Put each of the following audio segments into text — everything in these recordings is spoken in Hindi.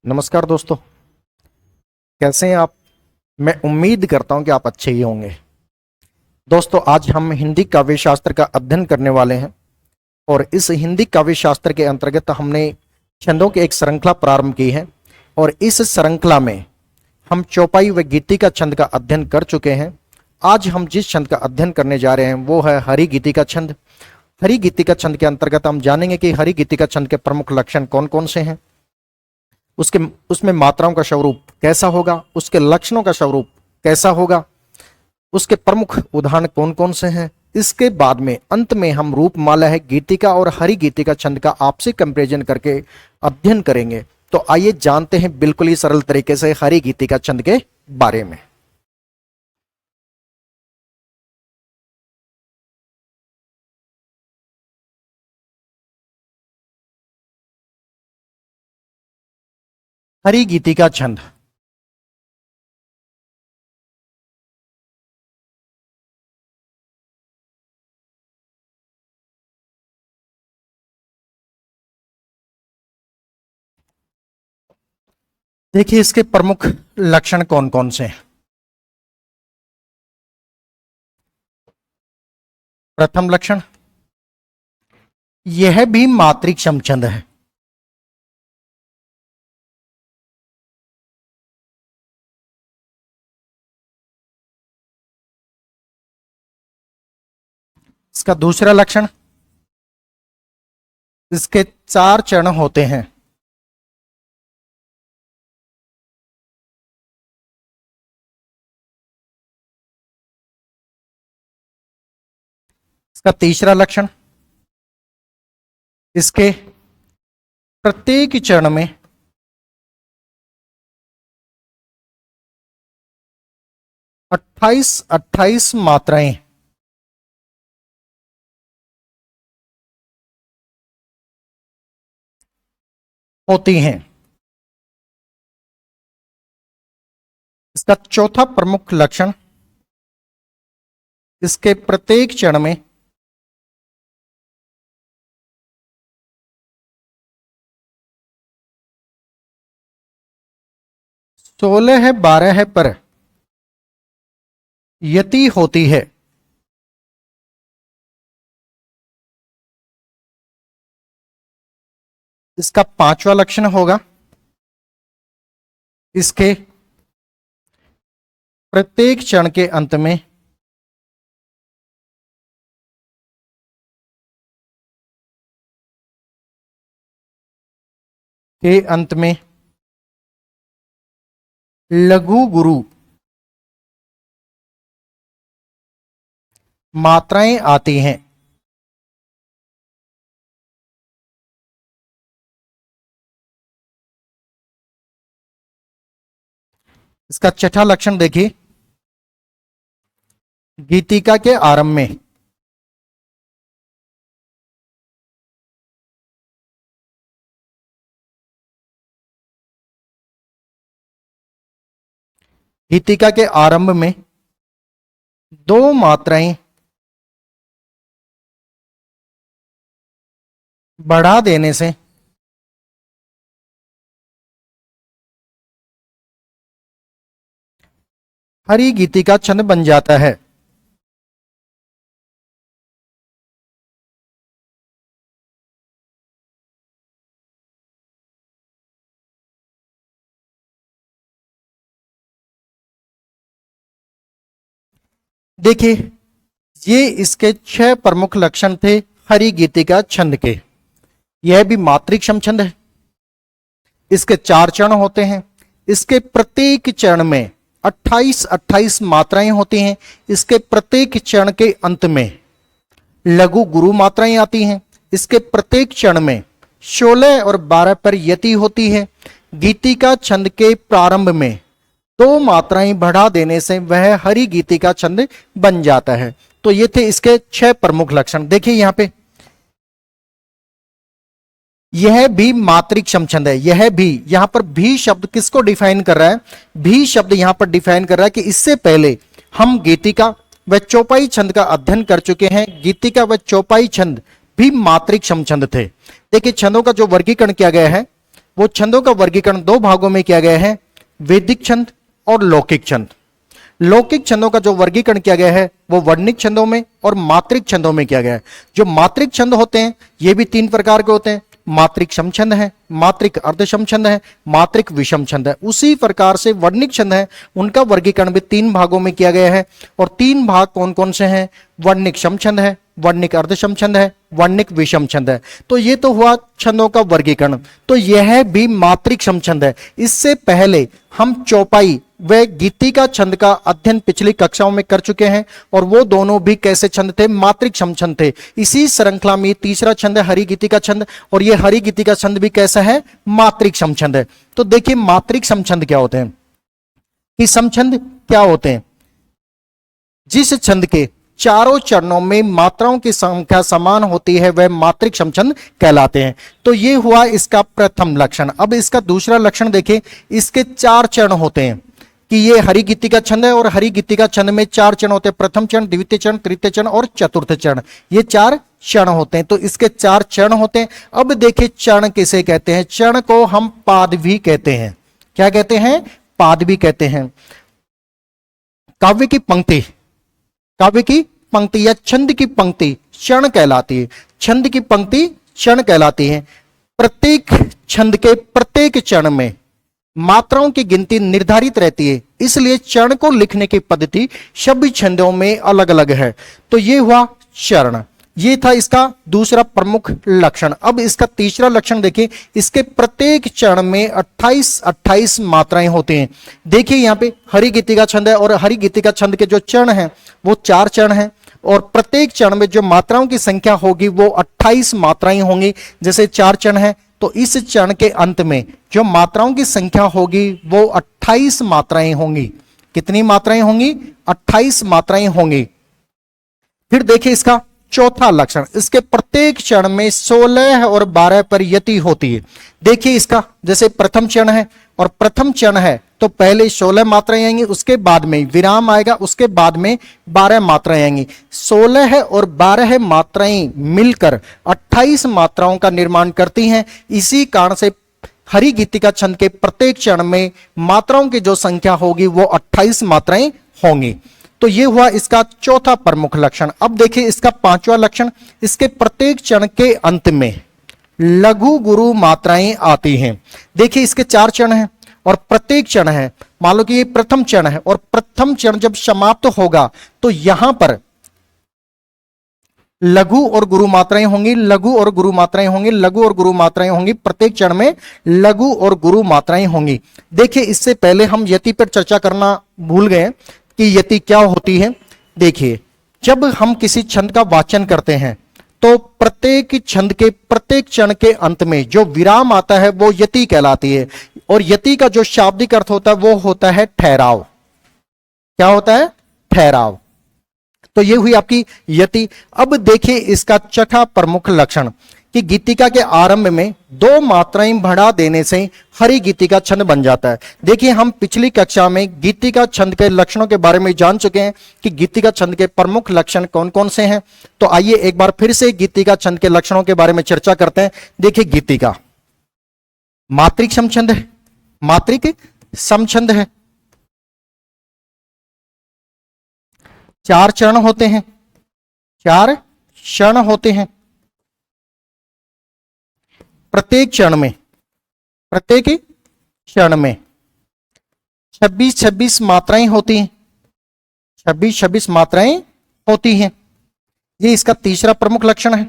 नमस्कार दोस्तों, कैसे हैं आप। मैं उम्मीद करता हूं कि आप अच्छे ही होंगे। दोस्तों, आज हम हिंदी काव्य शास्त्र का अध्ययन करने वाले हैं और इस हिंदी काव्य शास्त्र के अंतर्गत हमने छंदों की एक श्रृंखला प्रारंभ की है और इस श्रृंखला में हम चौपाई व गीति का छंद का अध्ययन कर चुके हैं। आज हम जिस छंद का अध्ययन करने जा रहे हैं वो है हरि गीति का छंद। हरि गीति का छंद के अंतर्गत हम जानेंगे कि हरि गीति का छंद के प्रमुख लक्षण कौन कौन से हैं, उसके उसमें मात्राओं का स्वरूप कैसा होगा, उसके लक्षणों का स्वरूप कैसा होगा, उसके प्रमुख उदाहरण कौन कौन से हैं। इसके बाद में अंत में हम रूपमाला है गीतिका और हरि गीतिका छंद का आपसी कंपैरिजन करके अध्ययन करेंगे। तो आइए जानते हैं बिल्कुल ही सरल तरीके से हरि गीतिका छंद के बारे में। हरि गीतिका छंद देखिए, इसके प्रमुख लक्षण कौन कौन से हैं। प्रथम लक्षण, यह भी मातृक्षम छंद है। इसका दूसरा लक्षण, इसके 4 चरण होते हैं। इसका तीसरा लक्षण, इसके प्रत्येक चरण में 28 मात्राएं होती हैं। इसका चौथा प्रमुख लक्षण, इसके प्रत्येक चरण में 16 है 12 है पर यति होती है। इसका पांचवा लक्षण होगा, इसके प्रत्येक चरण के अंत में लघु गुरु मात्राएं आती हैं। इसका छठा लक्षण देखिए, गीतिका के आरंभ में गीतिका के आरंभ में 2 मात्राएं बढ़ा देने से हरि गीतिका छंद बन जाता है। देखिए, ये इसके 6 प्रमुख लक्षण थे हरि गीतिका छंद के। यह भी मातृक्षम छंद है। इसके 4 चरण होते हैं। इसके प्रत्येक चरण में 28 मात्राएं होती हैं। इसके प्रत्येक चरण के अंत में लघु गुरु मात्राएं आती हैं। इसके प्रत्येक चरण में 16 और 12 पर यति होती है। गीतिका छंद के प्रारंभ में 2 मात्राएं बढ़ा देने से वह हरि गीतिका छंद बन जाता है। तो ये थे इसके 6 प्रमुख लक्षण। देखिए यहां पे यह भी मातृक्षम छंद है। यह भी, यहां पर भी शब्द किसको डिफाइन कर रहा है? भी शब्द यहां पर डिफाइन कर रहा है कि इससे पहले हम गीतिका व चौपाई छंद का अध्ययन कर चुके हैं। गीतिका व चौपाई छंद भी मात्रिक समछंद थे। देखिए छंदों का जो वर्गीकरण किया गया है वो छंदों का वर्गीकरण दो भागों में किया गया है, वैदिक छंद और लौकिक छंद। लौकिक छंदों का जो वर्गीकरण किया गया है वो वर्णिक छंदों में और मात्रिक छंदों में किया गया है। जो मात्रिक छंद होते हैं ये भी तीन प्रकार के होते हैं, मात्रिक समछंद है, मात्रिक अर्ध समछंद है, मात्रिक विषम छंद है। उसी प्रकार से वर्णिक छंद है उनका वर्गीकरण भी तीन भागों में किया गया है। और तीन भाग कौन कौन से हैं? वर्णिक समछंद है, वर्णिक अर्ध समछंद है, वर्णिक विषम छंद है। तो ये तो हुआ छंदों का वर्गीकरण। तो यह भी मात्रिक समछंद है। इससे पहले हम चौपाई व गीतिका छंद का अध्ययन पिछली कक्षाओं में कर चुके हैं और वो दोनों भी कैसे छंद थे? मात्रिक समछंद थे। इसी श्रृंखला में तीसरा छंद है हरि गीतिका छंद और ये हरि गीतिका छंद भी कैसा है? मात्रिक समछंद है। तो देखिए मात्रिक समछंद क्या होते हैं कि समछंद क्या होते हैं? जिस छंद के चारों चरणों में मात्राओं की संख्या समान होती है वह मात्रिक समछंद कहलाते हैं। तो ये हुआ इसका प्रथम लक्षण। अब इसका दूसरा लक्षण देखें, इसके चार चरण होते हैं कि ये हरि गीतिका छंद है और हरि गीतिका छंद में चार चरण होते हैं, प्रथम चरण, द्वितीय चरण, तृतीय चरण और चतुर्थ चरण। ये चार चरण होते हैं। तो इसके चार चरण होते हैं। अब देखिए चरण किसे कहते हैं? चरण को हम पाद भी कहते हैं। क्या कहते हैं? पाद भी कहते हैं। काव्य की पंक्ति, काव्य की पंक्ति या छंद की पंक्ति चरण कहलाती है। छंद की पंक्ति चरण कहलाती है। प्रत्येक छंद के प्रत्येक चरण में मात्राओं की गिनती निर्धारित रहती है, इसलिए चरण को लिखने की पद्धति सभी छंदों में अलग अलग है। तो ये हुआ चरण, ये था इसका दूसरा प्रमुख लक्षण। अब इसका तीसरा लक्षण देखिए, इसके प्रत्येक चरण में 28 मात्राएं होती हैं। देखिए यहाँ पे हरि गीतिका छंद है और हरि गीतिका छंद के जो चरण हैं वो चार चरण हैं और प्रत्येक चरण में जो मात्राओं की संख्या होगी वो 28 मात्राएं होंगी। जैसे चार चरण है तो इस चरण के अंत में जो मात्राओं की संख्या होगी वो 28 मात्राएं होंगी। कितनी मात्राएं होंगी? 28 मात्राएं होंगी। फिर देखिए इसका चौथा लक्षण, इसके प्रत्येक चरण में 16 और 12 पर यति होती है। देखिए इसका जैसे प्रथम चरण है और प्रथम चरण है तो पहले 16 मात्राएं आएंगी, उसके बाद में विराम आएगा, उसके बाद में 12 मात्राएं आएंगी। 16 और 12 मात्राएं मिलकर 28 मात्राओं का निर्माण करती हैं। इसी कारण से हरि गीतिका छंद के प्रत्येक चरण में मात्राओं की जो संख्या होगी वो 28 मात्राएं होंगी। तो ये हुआ इसका चौथा प्रमुख लक्षण। अब देखिए इसका पांचवा लक्षण, इसके प्रत्येक चरण के अंत में लघु गुरु मात्राएं आती हैं। देखिए इसके चार चरण हैं और प्रत्येक चरण है, मान लो कि ये प्रथम चरण है और प्रथम चरण जब समाप्त होगा तो यहां पर लघु और गुरु मात्राएं होंगी, लघु और गुरु मात्राएं होंगी, लघु और गुरु मात्राएं होंगी। प्रत्येक चरण में लघु और गुरु मात्राएं होंगी। देखिए इससे पहले हम यति पर चर्चा करना भूल गए कि यति क्या होती है। देखिए जब हम किसी छंद का वाचन करते हैं तो प्रत्येक छंद के प्रत्येक चरण के अंत में जो विराम आता है वो यति कहलाती है और यति का जो शाब्दिक अर्थ होता है वो होता है ठहराव। क्या होता है? ठहराव। तो ये हुई आपकी यति। अब देखिए इसका छठा प्रमुख लक्षण कि गीतिका के आरंभ में 2 मात्राएं बढ़ा देने से हरि गीतिका छंद बन जाता है। देखिए हम पिछली कक्षा में गीतिका छंद के लक्षणों के बारे में जान चुके हैं कि गीतिका छंद के प्रमुख लक्षण कौन कौन से हैं। तो आइए एक बार फिर से गीतिका छंद के लक्षणों के बारे में चर्चा करते हैं। देखिए गीतिका मात्रिक समछंद है, मात्रिक समछंद है। 4 चरण होते हैं, 4 चरण होते हैं। प्रत्येक चरण में 26 मात्राएं होती हैं, 26 मात्राएं होती हैं। ये इसका तीसरा प्रमुख लक्षण है।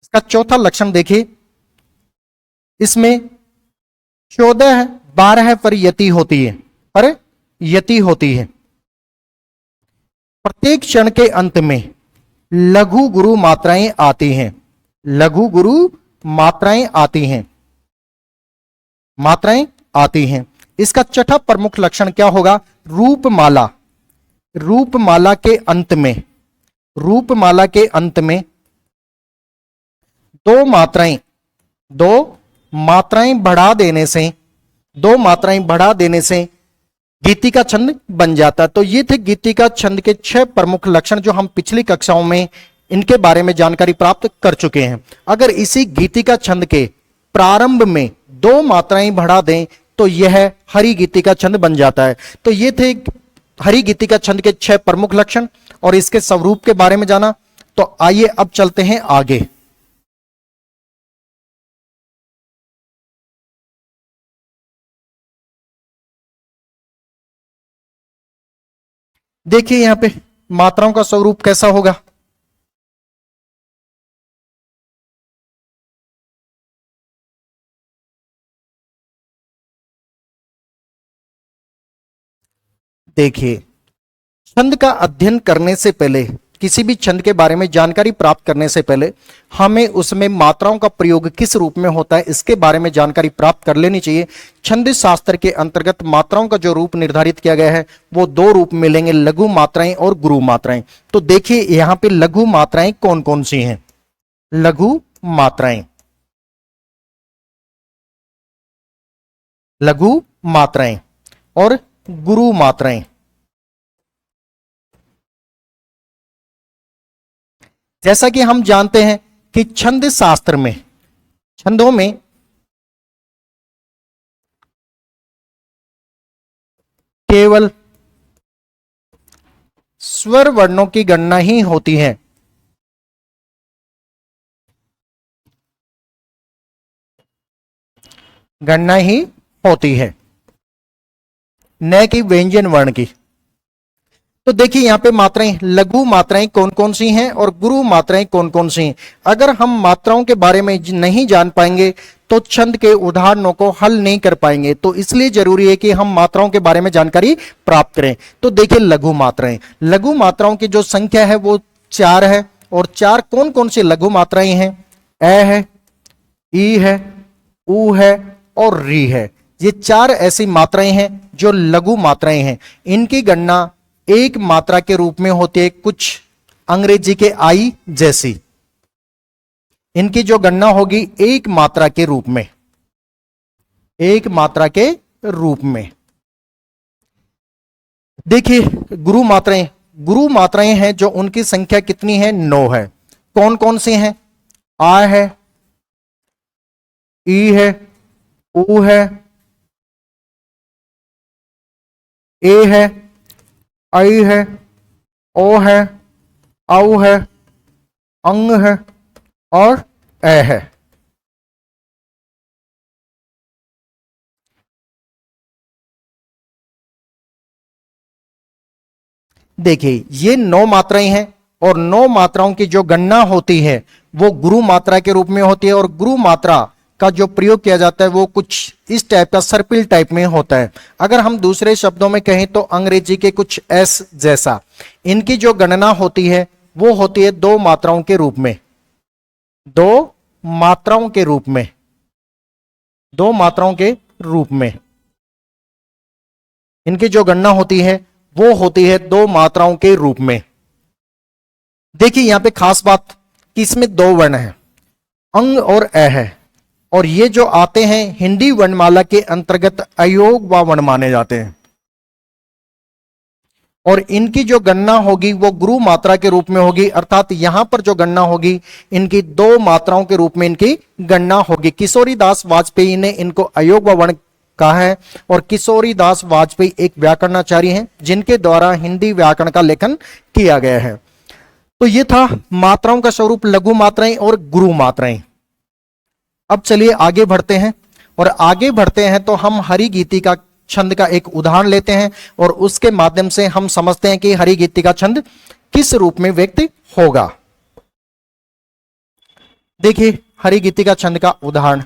इसका चौथा लक्षण देखिए, इसमें 14 12 पर यति होती है, प्रत्येक चरण के अंत में लघु गुरु मात्राएं आती हैं, लघु गुरु मात्राएं आती हैं। इसका छठा प्रमुख लक्षण क्या होगा? रूपमाला, रूपमाला के अंत में 2 मात्राएं बढ़ा देने से गीतिका छंद बन जाता। तो ये थे गीतिका छंद के 6 प्रमुख लक्षण जो हम पिछली कक्षाओं में इनके बारे में जानकारी प्राप्त कर चुके हैं। अगर इसी गीतिका छंद के प्रारंभ में दो मात्राएं बढ़ा दें तो यह हरि गीतिका छंद बन जाता है। तो ये थे हरि गीतिका छंद के 6 प्रमुख लक्षण और इसके स्वरूप के बारे में जाना। तो आइए अब चलते हैं आगे। देखिए यहां पे मात्राओं का स्वरूप कैसा होगा। देखिए, छंद का अध्ययन करने से पहले, किसी भी छंद के बारे में जानकारी प्राप्त करने से पहले हमें उसमें मात्राओं का प्रयोग किस रूप में होता है इसके बारे में जानकारी प्राप्त कर लेनी चाहिए। छंद शास्त्र के अंतर्गत मात्राओं का जो रूप निर्धारित किया गया है वो दो रूप मिलेंगे, लघु मात्राएं और गुरु मात्राएं। तो देखिए यहां पे लघु मात्राएं कौन कौन सी हैं। लघु मात्राएं, लघु मात्राएं और गुरु मात्राएं। जैसा कि हम जानते हैं कि छंद शास्त्र में, छंदों में केवल स्वर वर्णों की गणना ही होती है। गणना ही होती है, न कि व्यंजन वर्ण की। तो देखिए यहां पे मात्राएं, लघु मात्राएं कौन कौन सी हैं और गुरु मात्राएं कौन कौन सी हैं। अगर हम मात्राओं के बारे में नहीं जान पाएंगे तो छंद के उदाहरणों को हल नहीं कर पाएंगे। तो इसलिए जरूरी है कि हम मात्राओं के बारे में जानकारी प्राप्त करें। तो देखिए लघु मात्राएं, लघु मात्राओं की जो संख्या है वो 4 है। और 4 कौन कौन सी लघु मात्राएं हैं। ए है, ई है, ऊ है और री है। ये 4 ऐसी मात्राएं हैं जो लघु मात्राएं हैं। इनकी गणना एक मात्रा के रूप में होती है, कुछ अंग्रेजी के आई जैसी। इनकी जो गणना होगी एक मात्रा के रूप में, एक मात्रा के रूप में। देखिए गुरु मात्राएं, गुरु मात्राएं हैं जो उनकी संख्या कितनी है, 9 है। कौन कौन सी हैं। आ है, ई है, ऊ है, ए है, आई है, ओ है, औ है, अंग है और ए है। देखिए ये 9 मात्राएं हैं और 9 मात्राओं की जो गणना होती है वो गुरु मात्रा के रूप में होती है। और गुरु मात्रा का जो प्रयोग किया जाता है वो कुछ इस टाइप का सर्पिल टाइप में होता है। अगर हम दूसरे शब्दों में कहें तो अंग्रेजी के कुछ एस जैसा। इनकी जो गणना होती है वो होती है 2 मात्राओं के रूप में, 2 मात्राओं के रूप में, 2 मात्राओं के रूप में। इनकी जो गणना होती है वो होती है 2 मात्राओं के रूप में। देखिए यहां पे खास बात कि इसमें 2 वर्ण है, अंग और अ है। और ये जो आते हैं हिंदी वर्णमाला के अंतर्गत अयोग व वर्ण माने जाते हैं। और इनकी जो गणना होगी वो गुरु मात्रा के रूप में होगी। अर्थात यहां पर जो गणना होगी इनकी 2 मात्राओं के रूप में इनकी गणना होगी। किशोरी दास वाजपेयी ने इनको अयोग व वर्ण कहा है। और किशोरी दास वाजपेयी एक व्याकरणाचार्य हैं जिनके द्वारा हिंदी व्याकरण का लेखन किया गया है। तो ये था मात्राओं का स्वरूप, लघु मात्राएं और गुरु मात्राएं। अब चलिए आगे बढ़ते हैं। और आगे बढ़ते हैं तो हम हरि गीति का छंद का एक उदाहरण लेते हैं और उसके माध्यम से हम समझते हैं कि हरि गीति का छंद किस रूप में व्यक्त होगा। देखिए हरि गीति का छंद का उदाहरण।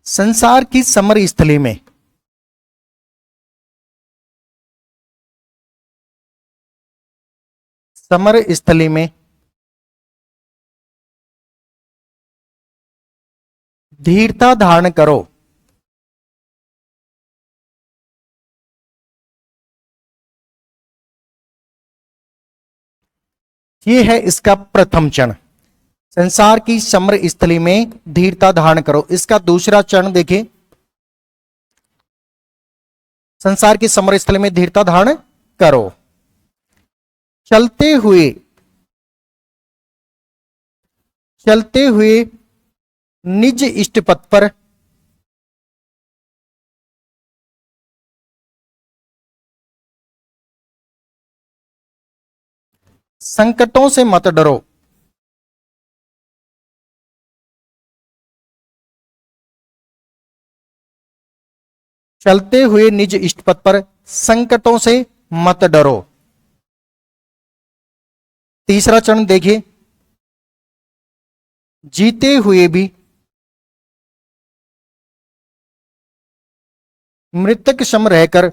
संसार की समर स्थली में समर स्थली में धीरता धारण करो। ये है इसका प्रथम चरण, संसार की समर स्थली में धीरता धारण करो। इसका दूसरा चरण देखिए, संसार की समर स्थली में धीरता धारण करो। चलते हुए निज इष्ट पथ पर संकटों से मत डरो। चलते हुए निज इष्ट पथ पर संकटों से मत डरो। तीसरा चरण देखिए, जीते हुए भी मृतक सम रहकर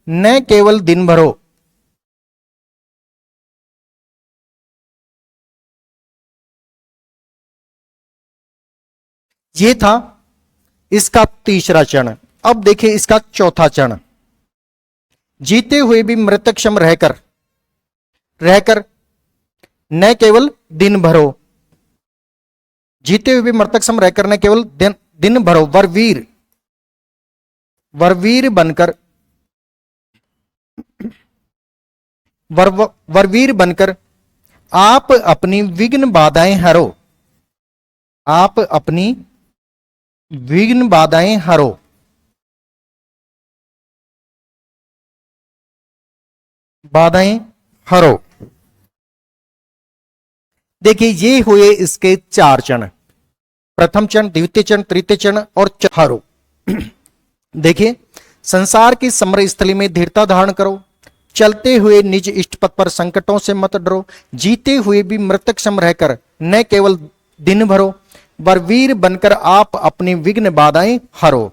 न केवल दिन भरो। ये था इसका तीसरा चरण। अब देखिए इसका चौथा चरण, जीते हुए भी मृतक सम रहकर न केवल दिन भरो। जीते हुए भी मृतक सम रहकर न केवल दिन भरो, वरवीर बनकर आप अपनी विघ्न बाधाएं हरो। आप अपनी विघ्न बाधाएं हरो। बाधाएं हरो। देखिए ये हुए इसके चार चरण, प्रथम चरण, द्वितीय चरण, तृतीय चरण और चौथा। देखिए, संसार की समर स्थली में धीरता धारण करो। चलते हुए निज इष्ट पथ पर संकटों से मत डरो। जीते हुए भी मृतक सम रहकर न केवल दिन भरो। वरवीर बनकर आप अपनी विघ्न बाधाएं हरो।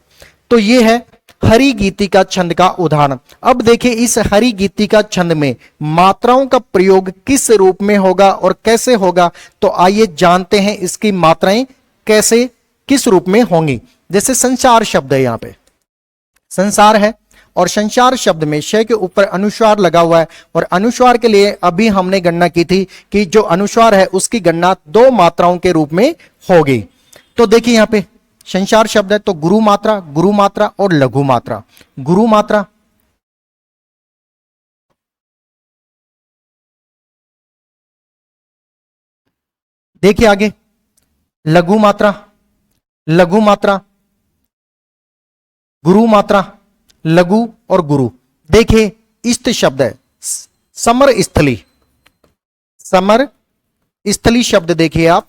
तो ये है हरि गीति का छंद का उदाहरण। अब देखिए इस हरि गीति का छंद में मात्राओं का प्रयोग किस रूप में होगा और कैसे होगा, तो आइए जानते हैं इसकी मात्राएं कैसे किस रूप में होंगी। जैसे संसार शब्द है, यहां पे संसार है और संसार शब्द में श के ऊपर अनुस्वार लगा हुआ है, और अनुस्वार के लिए अभी हमने गणना की थी कि जो अनुस्वार है उसकी गणना दो मात्राओं के रूप में होगी। तो देखिए यहां पे संसार शब्द है तो गुरु मात्रा और लघु मात्रा। गुरु मात्रा, देखिए आगे लघु मात्रा, गुरु मात्रा, लघु और गुरु। देखिए इष्ट शब्द है समर स्थली शब्द। देखिए आप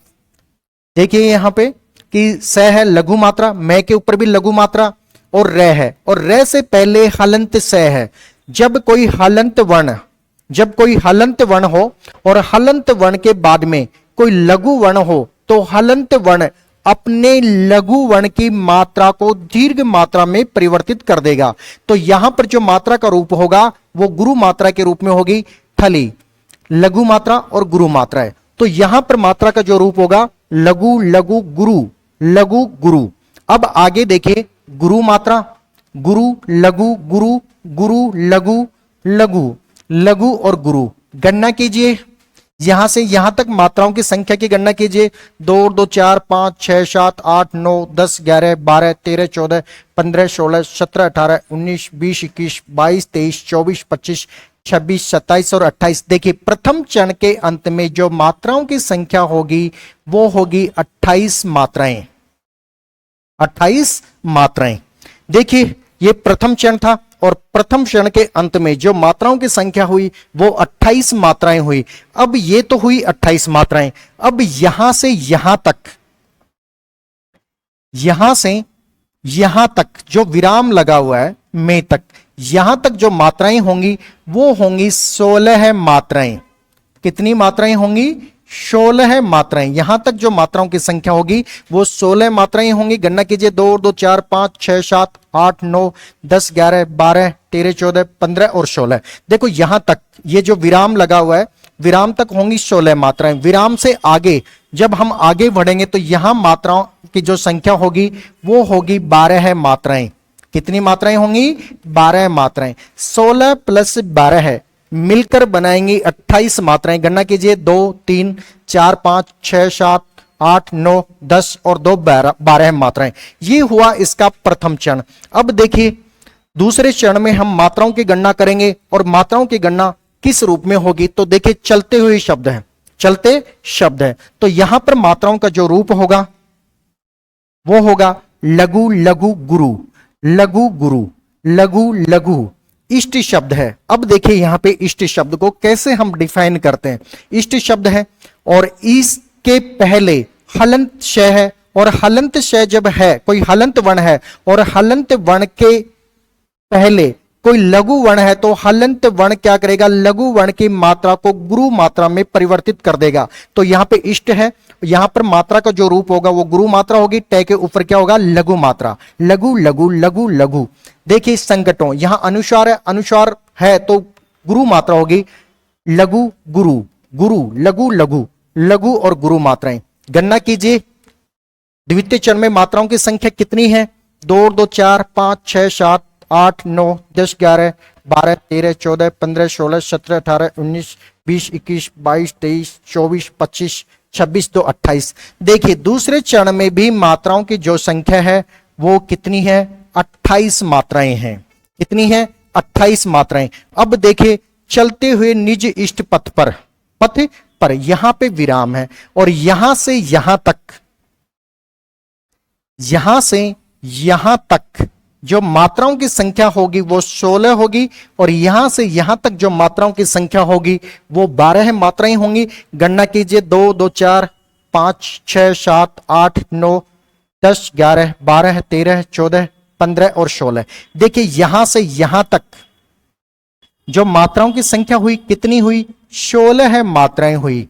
देखिए यहां पे कि स है लघु मात्रा, मैं के ऊपर भी लघु मात्रा और रे है, और रे से पहले हलंत स है। जब कोई हलंत वर्ण हो और हलंत वर्ण के बाद में कोई लघु वर्ण हो तो हलंत वर्ण अपने लघु वर्ण की मात्रा को दीर्घ मात्रा में परिवर्तित कर देगा। तो यहां पर जो मात्रा का रूप होगा वो गुरु मात्रा के रूप में होगी थली। लघु मात्रा और गुरु मात्रा है, तो यहां पर मात्रा का जो रूप होगा लघु लघु गुरु, लघु गुरु। अब आगे देखिए गुरु मात्रा, गुरु लघु गुरु, गुरु लघु लघु, लघु और गुरु। गणना कीजिए यहां से यहां तक मात्राओं की संख्या की गणना कीजिए। 2 2 4 5 6 7 8 9 10 11 12 13 14 15 16 17 18 19 20 21 22 23 24 25 26 27 और 28। देखिए प्रथम चरण के अंत में जो मात्राओं की संख्या होगी वो होगी 28 मात्राएं। 28 मात्राएं। देखिए ये प्रथम चरण था और प्रथम चरण के अंत में जो मात्राओं की संख्या हुई वो 28 मात्राएं हुई। अब ये तो हुई 28 मात्राएं। अब यहां से यहां तक जो विराम लगा हुआ है में तक, यहां तक जो मात्राएं होंगी वो होंगी 16 मात्राएं। कितनी मात्राएं होंगी? 16 मात्राएं। यहां तक जो मात्राओं की संख्या होगी वो 16 मात्राएं होंगी। गणना कीजिए 2 2 4 5 6 7 8 9 10 11 12 13 14 15 और 16। देखो यहां तक ये जो विराम लगा हुआ है विराम तक होंगी 16 मात्राएं। विराम से आगे जब हम आगे बढ़ेंगे तो यहां मात्राओं की जो संख्या होगी वो होगी 12 मात्राएं। कितनी मात्राएं होंगी? 12 मात्राएं। 16 प्लस 12 है, मिलकर बनाएंगी 28 मात्राएं। गणना कीजिए, 2 3 4 5 6 7 8 9 10 और 2 12 मात्राएं। ये हुआ इसका प्रथम चरण। अब देखिए दूसरे चरण में हम मात्राओं की गणना करेंगे, और मात्राओं की गणना किस रूप में होगी? तो देखिए चलते हुए शब्द है, चलते शब्द है, तो यहां पर मात्राओं का जो रूप होगा वो होगा लघु लघु गुरु, लघु गुरु, लघु लघु। इष्ट शब्द है। अब देखिए यहां पे इष्ट शब्द को कैसे हम डिफाइन करते हैं। इष्ट शब्द है और इसके पहले हलंत श है, और हलंत श जब है, कोई हलंत वर्ण है और हलंत वर्ण के पहले कोई लघु वर्ण है, तो हलंत वर्ण क्या करेगा? लघु वर्ण की मात्रा को गुरु मात्रा में परिवर्तित कर देगा। तो यहां पे इष्ट है, यहां पर मात्रा का जो रूप होगा वो गुरु मात्रा होगी, ट के ऊपर क्या होगा? लघु मात्रा। लघु लघु लघु लघु। देखिए संकटों, यहां अनुस्वार है, अनुस्वार है तो गुरु मात्रा होगी, लघु गुरु, गुरु लघु लघु, लघु और गुरु मात्राएं। गणना कीजिए द्वितीय चरण में मात्राओं की संख्या कितनी है? 2 2 4 5 6 7 8 9 10 11 12 13 14 15 16 17 18 19 20 21 22 23 24 25 26 2 28। देखिए दूसरे चरण में भी मात्राओं की जो संख्या है वो कितनी है? 28 मात्राएं हैं। कितनी है? 28 मात्राएं। अब देखिए चलते हुए निज इष्ट पथ पर यहां पे विराम है, और यहां से यहां तक, यहां से यहां तक जो मात्राओं की संख्या होगी वो 16 होगी, और यहां से यहां तक जो मात्राओं की संख्या होगी वो 12 मात्राएं होंगी। गणना कीजिए, 2 2 4 5 6 7 8 9 10 11 12 13 14 15 और 16। देखिए यहां से यहां तक जो मात्राओं की संख्या हुई कितनी हुई? 16 मात्राएं हुई।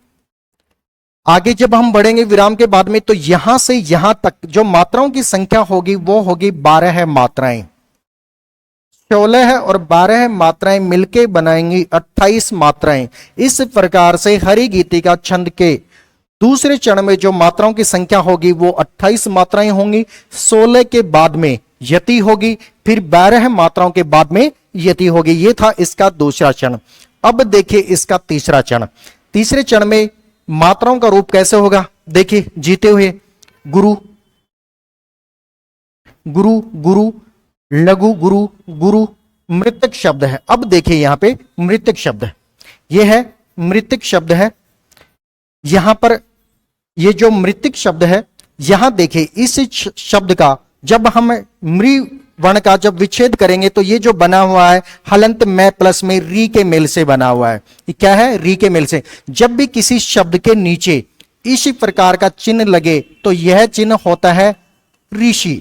आगे जब हम बढ़ेंगे विराम के बाद में, तो यहां से यहां तक जो मात्राओं की संख्या होगी वो होगी 12 मात्राएं। 16 और 12 मात्राएं मिलके बनाएंगी 28 मात्राएं। इस प्रकार से हरि गीतिका छंद के दूसरे चरण में जो मात्राओं की संख्या होगी वो 28 मात्राएं होंगी। 16 के बाद में यति होगी, फिर 12 मात्राओं के बाद में यति होगी। ये था इसका दूसरा चरण। अब देखिए इसका तीसरा चरण। तीसरे चरण में मात्राओं का रूप कैसे होगा? देखिए जीते हुए गुरु, गुरु गुरु, लघु गुरु, गुरु। मृतक शब्द है। अब देखिए यहां पे मृतक शब्द है, यह है मृतक शब्द है। यहां पर ये जो मृतक शब्द है, यहां देखिए इस शब्द का जब हम मृ वर्ण का जब विच्छेद करेंगे तो ये जो बना हुआ है हलंत में प्लस में री के मेल से बना हुआ है। ये क्या है? री के मेल से। जब भी किसी शब्द के नीचे इसी प्रकार का चिन्ह लगे तो यह चिन्ह होता है ऋषि।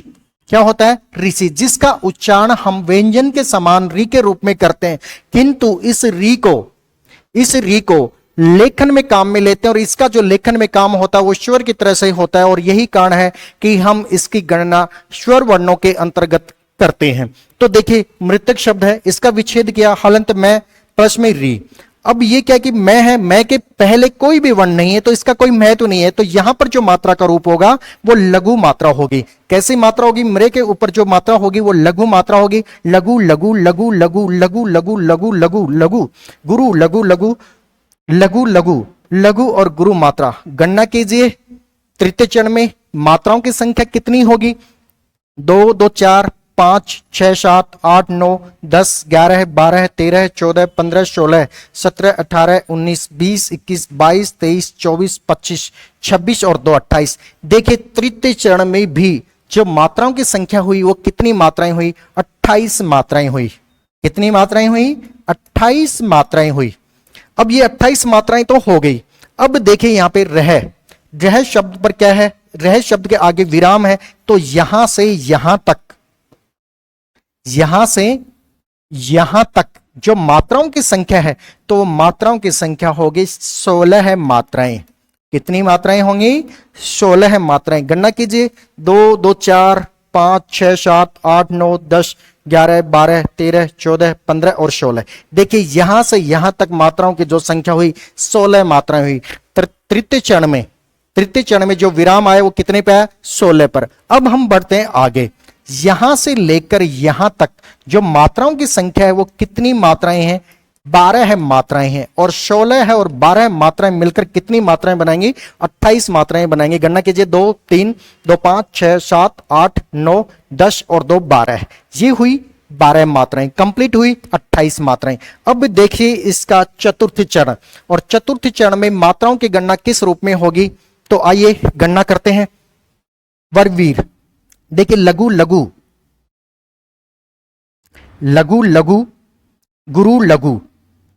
क्या होता है? ऋषि, जिसका उच्चारण हम व्यंजन के समान री के रूप में करते हैं, किंतु इस री को लेखन में काम में लेते हैं, और इसका जो लेखन में काम होता है वो स्वर की तरह से होता है, और यही कारण है कि हम इसकी गणना स्वर वर्णों के अंतर्गत करते हैं। तो देखिए मृतक शब्द है, इसका विच्छेद किया हलंत में प्लस में री। अब ये क्या कि मैं है, मैं के पहले कोई भी वर्ण नहीं है तो इसका कोई महत्व नहीं है, तो यहां पर जो मात्रा का रूप होगा वो लघु मात्रा होगी। कैसी मात्रा होगी? मृ के ऊपर जो मात्रा होगी वो लघु मात्रा होगी। लघु लघु लघु लघु लघु लघु लघु लघु लघु, गुरु लघु लघु, लघु लघु, लघु और गुरु मात्रा। गणना कीजिए तृतीय चरण में मात्राओं की संख्या कितनी होगी? 2 2 4 5 6 7 8 9 10 11 12 13 14 15 16 17 18 19 20 21 22 23 24 25 26 और 2 28। देखिए तृतीय चरण में भी जो मात्राओं की संख्या हुई वो कितनी मात्राएं हुई? 28 मात्राएं हुई। कितनी मात्राएं हुई? 28 मात्राएं हुई। अब ये 28 मात्राएं तो हो गई। अब देखिए यहां पे रह शब्द पर क्या है? रह शब्द के आगे विराम है, तो यहां से यहां तक जो मात्राओं की संख्या है तो मात्राओं की संख्या होगी 16 मात्राएं। कितनी मात्राएं होंगी? 16 मात्राएं। गणना कीजिए, 2 2 4 5 6 7 8 9 10 11 12 13 14 15 और 16। देखिए यहां से यहां तक मात्राओं की जो संख्या हुई 16 मात्राएं हुई। तृतीय चरण में जो विराम आया वो कितने पे आया? 16 पर। अब हम बढ़ते हैं आगे। यहां से लेकर यहां तक जो मात्राओं की संख्या है वो कितनी मात्राएं हैं? 12 है मात्राएं हैं, और 16 है और 12 मात्राएं मिलकर कितनी मात्राएं बनाएंगी? 28 मात्राएं बनाएंगी। गणना कीजिए, 2 3 2 5 6 7 8 9 10 और 2 12, ये हुई 12 मात्राएं, कंप्लीट हुई 28 मात्राएं। अब देखिए इसका चतुर्थ चरण, और चतुर्थ चरण में मात्राओं की गणना किस रूप में होगी? तो आइए गणना करते हैं। वर्गवीर, देखिए लघु लघु, लघु लघु, गुरु लघु,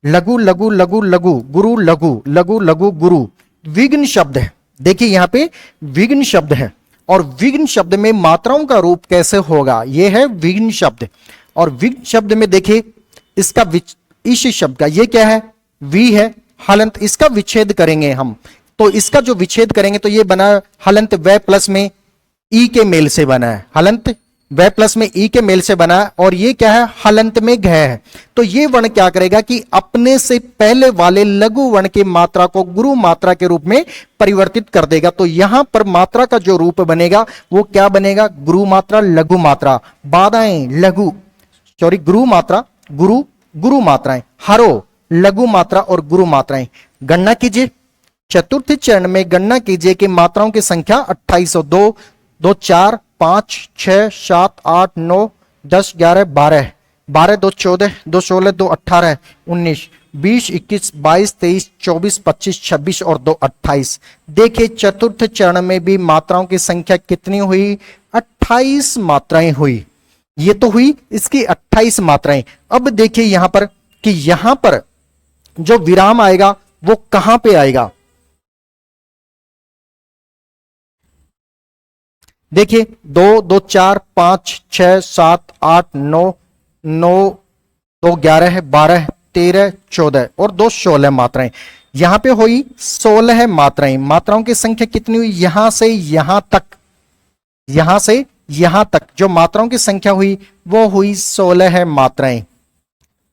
लघु लघु लघु लघु, गुरु लघु, लघु लघु गुरु, विघ्न शब्द है। देखिए यहां पे विघ्न शब्द है, और विघ्न शब्द में मात्राओं का रूप कैसे होगा? यह है विघ्न शब्द। और विघ्न शब्द में देखिए इसका इस शब्द का ये क्या है? वी है, हलंत। इसका विच्छेद करेंगे हम, तो इसका जो विच्छेद करेंगे तो ये बना हलंत व प्लस में ई के मेल से बना है, हलंत व प्लस में ई के मेल से बना है, और ये क्या है? हलंत में घ है। तो ये वर्ण क्या करेगा कि अपने से पहले वाले लघु वर्ण की मात्रा को गुरु मात्रा के रूप में परिवर्तित कर देगा। तो यहां पर मात्रा का जो रूप बनेगा वो क्या बनेगा? गुरु मात्रा, लघु मात्रा, बाधाएं लघु, सॉरी गुरु मात्रा, गुरु, गुरु मात्राएं, हरो लघु मात्रा और गुरु मात्राएं। गणना कीजिए, चतुर्थ चरण में गणना कीजिए कि मात्राओं की संख्या 28, 2 2 4 5 6 7 8 9 10 11 12, 12 2 14 2 16 2 18 19 20 21 22 23 24 25 26 और 2 28। देखिए चतुर्थ चरण में भी मात्राओं की संख्या कितनी हुई? 28 मात्राएं हुई। ये तो हुई इसकी 28 मात्राएं। अब देखिए यहां पर कि यहां पर जो विराम आएगा वो कहां पे आएगा? देखिए 2 2 4 5 6 7 8 9 9 2 11 12 13 14 और 2 16 मात्राएं। यहां पे हुई 16 मात्राएं। मात्राओं की संख्या कितनी हुई? यहां से यहां तक, यहां से यहां तक जो मात्राओं की संख्या हुई वो हुई 16 मात्राएं।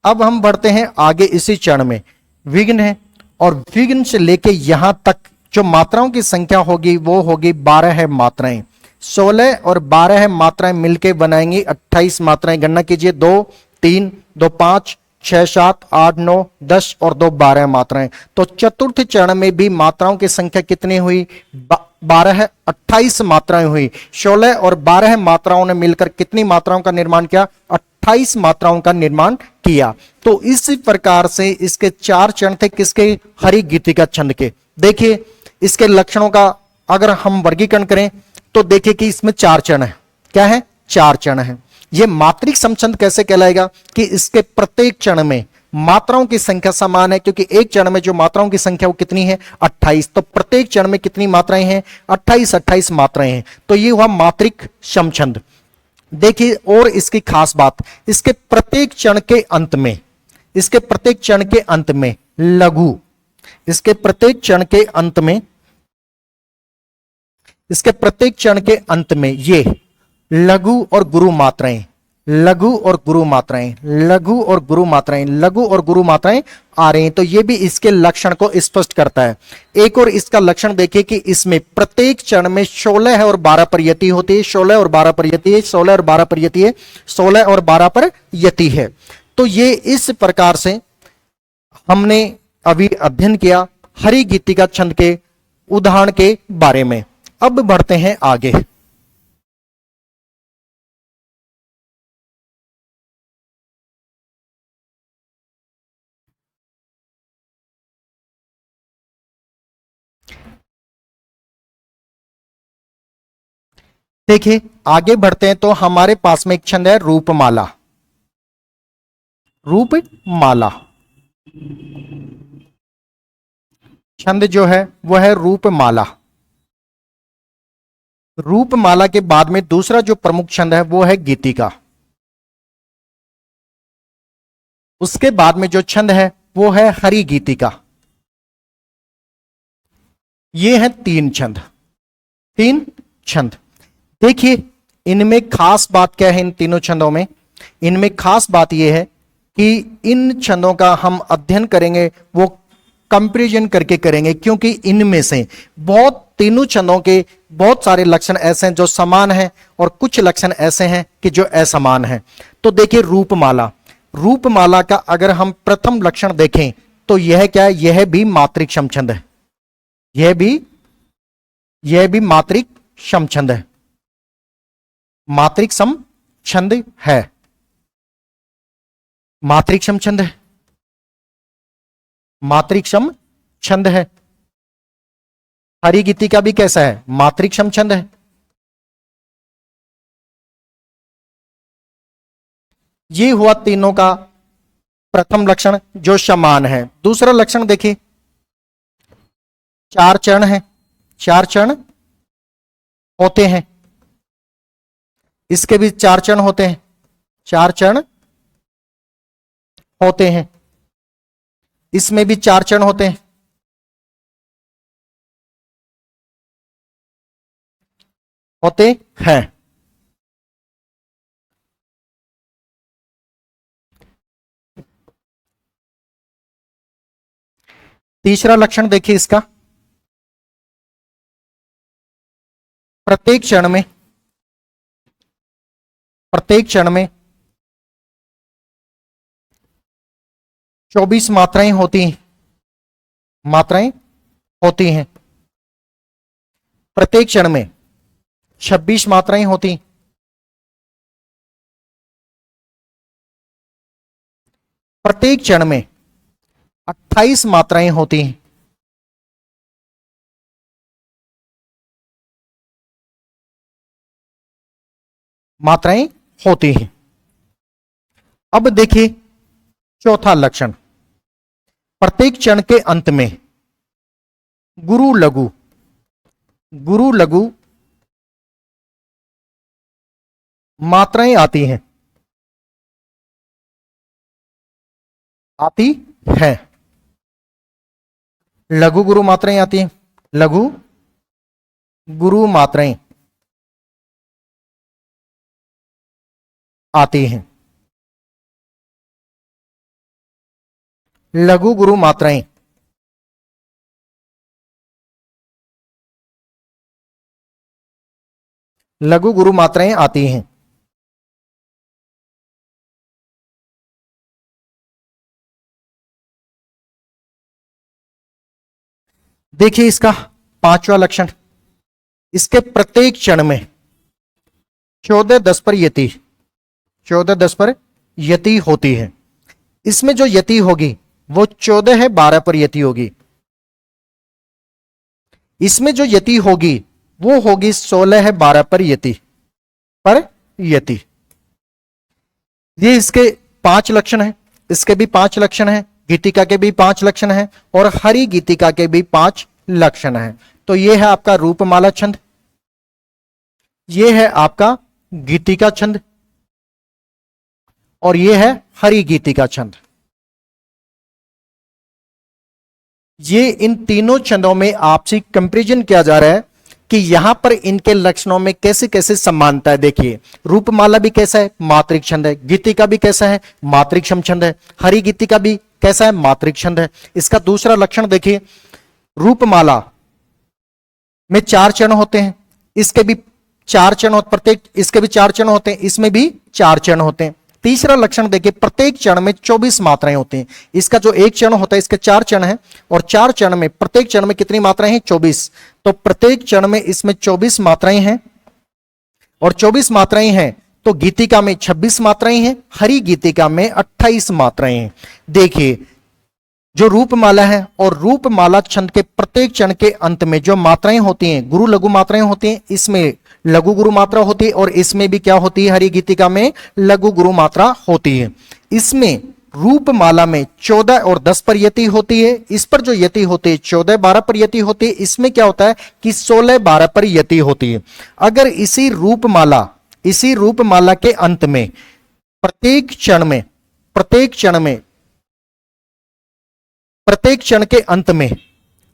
अब हम बढ़ते हैं आगे इसी चरण में, विघ्न है, और विघ्न से लेके यहां तक जो मात्राओं की संख्या होगी वो होगी 12 मात्राएं। 16 और 12 मात्राएं मिलके बनाएंगी 28 मात्राएं। गणना कीजिए, 2 3 2 5 6 7 8 9 10 और 2 12 मात्राएं। तो चतुर्थ चरण में भी मात्राओं की संख्या कितनी हुई? 12 28 मात्राएं हुई। 16 और 12 मात्राओं ने मिलकर कितनी मात्राओं का निर्माण किया? 28 मात्राओं का निर्माण किया। तो इस प्रकार से इसके 4 चरण थे, किसके? हरि गीतिका छंद के। देखिए इसके लक्षणों का अगर हम वर्गीकरण करें तो देखिए कि इसमें 4 चरण है। क्या है? 4 चरण है। यह मात्रिक समछंद कैसे कहलाएगा? कि इसके प्रत्येक चरण में मात्राओं की संख्या समान है, क्योंकि एक चरण में जो मात्राओं की संख्या वो कितनी है? 28। तो प्रत्येक चरण में कितनी मात्राएं हैं? 28 28 मात्राएं हैं। तो ये हुआ मात्रिक समछंद। देखिए और इसकी खास बात, इसके प्रत्येक चरण के अंत में, इसके प्रत्येक चरण के अंत में लघु, इसके प्रत्येक चरण के अंत में, इसके प्रत्येक चरण के अंत में ये लघु और गुरु मात्राएं, लघु और गुरु मात्राएं, लघु और गुरु मात्राएं, लघु और गुरु मात्राएं आ रही हैं। तो ये भी इसके लक्षण को स्पष्ट करता है। एक और इसका लक्षण देखिए कि इसमें प्रत्येक चरण में 16 है और 12 पर यति होती है, 16 और 12 पर यति है, 16 और 12 पर यति है, 16 और 12 पर यति है। तो ये इस प्रकार से हमने अभी अध्ययन किया हरि गीतिका छंद के उदाहरण के बारे में। अब बढ़ते हैं आगे। देखिए आगे बढ़ते हैं तो हमारे पास में एक छंद है रूपमाला। रूपमाला छंद जो है वह है रूपमाला। रूपमाला के बाद में दूसरा जो प्रमुख छंद है वो है गीतिका। उसके बाद में जो छंद है वो है हरि गीतिका। ये है 3 छंद, 3 छंद। देखिए इनमें खास बात क्या है? इन तीनों छंदों में इनमें खास बात यह है कि इन छंदों का हम अध्ययन करेंगे वो कंपैरिजन करके करेंगे, क्योंकि इनमें से बहुत तीनों छंदों के बहुत सारे लक्षण ऐसे हैं जो समान हैं और कुछ लक्षण ऐसे हैं कि जो असमान हैं। तो देखिए रूपमाला, रूपमाला का अगर हम प्रथम लक्षण देखें तो यह क्या है, यह भी मात्रिक समछंद है, यह भी मात्रिक समछंद है, मात्रिक समछंद है, मात्रिक समछंद है, मात्रिक समछंद है। हरि गीतिका भी कैसा है, मात्रिक समछंद है। ये हुआ तीनों का प्रथम लक्षण जो समान है। दूसरा लक्षण देखिए, चार चरण है, चार चरण होते हैं, इसके भी चार चरण होते हैं, चार चरण होते हैं, इसमें भी चार चरण होते हैं, होते हैं। तीसरा लक्षण देखिए इसका, प्रत्येक चरण में 24 मात्राएं होती हैं, मात्राएं होती हैं। प्रत्येक चरण में 26 मात्राएं होती, प्रत्येक चरण में 28 मात्राएं होती हैं, मात्राएं होती हैं। अब देखिए चौथा लक्षण, प्रत्येक चरण के अंत में गुरु लघु मात्राएं आती हैं, आती है, लघु गुरु मात्राएं आती हैं, लघु गुरु मात्राएं आती हैं, लघु गुरु मात्राएं लघु गुरु मात्राएं आती हैं। देखिए इसका पांचवा लक्षण, इसके प्रत्येक चरण में 14-10 पर यति, 14-10 पर यति होती है। इसमें जो यति होगी वो 14 है 12 पर यति होगी, इसमें जो यति होगी वो होगी 16 है 12 पर यति, ये इसके 5 लक्षण हैं, इसके भी 5 लक्षण हैं, गीतिका के भी 5 लक्षण हैं और हरि गीतिका के भी 5 लक्षण हैं। तो ये है आपका रूपमाला छंद, ये है आपका गीतिका छंद और ये है हरि गीतिका छंद। ये इन तीनों छंदों में आपसे कंपैरिजन किया जा रहा है कि यहां पर इनके लक्षणों में कैसे कैसे समानता है। देखिए रूपमाला भी कैसा है, मात्रिक छंद है, गीतिका भी कैसा है, मात्रिक समछंद है, हरि गीतिका भी कैसा है, मात्रिक छंद है। इसका दूसरा लक्षण देखिए, रूपमाला में 4 चरण होते हैं, इसके भी 4 चरण, प्रत्येक इसके भी 4 चरण होते हैं, इसमें भी 4 चरण होते हैं। तीसरा लक्षण देखिए, प्रत्येक चरण में 24 मात्राएं होती हैं, इसका जो एक चरण होता है इसके 4 चरण हैं और 4 चरण में प्रत्येक चरण में कितनी मात्राएं हैं, 24। तो प्रत्येक चरण में इसमें 24 मात्राएं हैं और 24 मात्राएं हैं तो गीतिका में 26 मात्राएं हैं, हरि गीतिका में 28 मात्राएं हैं। देखिए जो रूपमाला है और रूपमाला छंद के प्रत्येक चरण के अंत में जो मात्राएं होती हैं, गुरु लघु मात्राएं होती हैं, इसमें लघु गुरु मात्रा होती है और इसमें भी क्या होती है, हरि गीतिका में लघु गुरु मात्रा होती है। इसमें रूपमाला में 14 और 10 पर यति होती है, इस पर जो यति होती है 14-12 पर यति होती है, इसमें क्या होता है कि 16-12 पर यति होती है। अगर इसी रूपमाला के अंत में प्रत्येक चरण के अंत में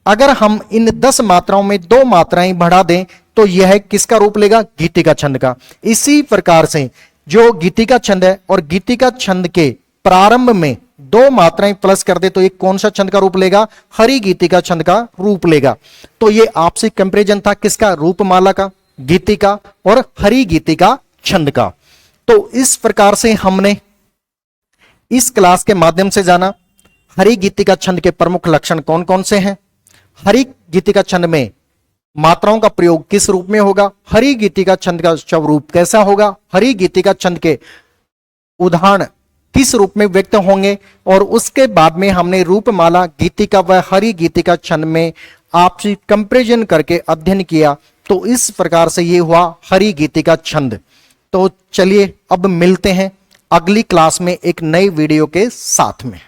अगर हम इन 10 मात्राओं में 2 मात्राएं बढ़ा दें तो यह किसका रूप लेगा, गीतिका छंद का। इसी प्रकार से जो गीतिका छंद है और गीतिका छंद के प्रारंभ में दो मात्राएं प्लस कर दे तो ये कौन सा छंद का रूप लेगा? हरि गीतिका छंद का रूप लेगा। तो ये आपसी कंपैरिजन था किसका? रूपमाला का, गीतिका और हरि गीतिका छंद का। तो इस प्रकार से हमने इस क्लास के माध्यम से जाना हरि गीतिका छंद के प्रमुख लक्षण कौन कौन से हैं, हरि गीतिका छंद में मात्राओं का प्रयोग किस रूप में होगा, हरि गीतिका छंद का स्वरूप कैसा होगा, हरि गीतिका छंद के उदाहरण किस रूप में व्यक्त होंगे, और उसके बाद में हमने रूपमाला, गीतिका व हरि गीतिका छंद में आपसी कंपैरिजन करके अध्ययन किया। तो इस प्रकार से ये हुआ हरि गीतिका छंद। तो चलिए अब मिलते हैं अगली क्लास में एक नई वीडियो के साथ में।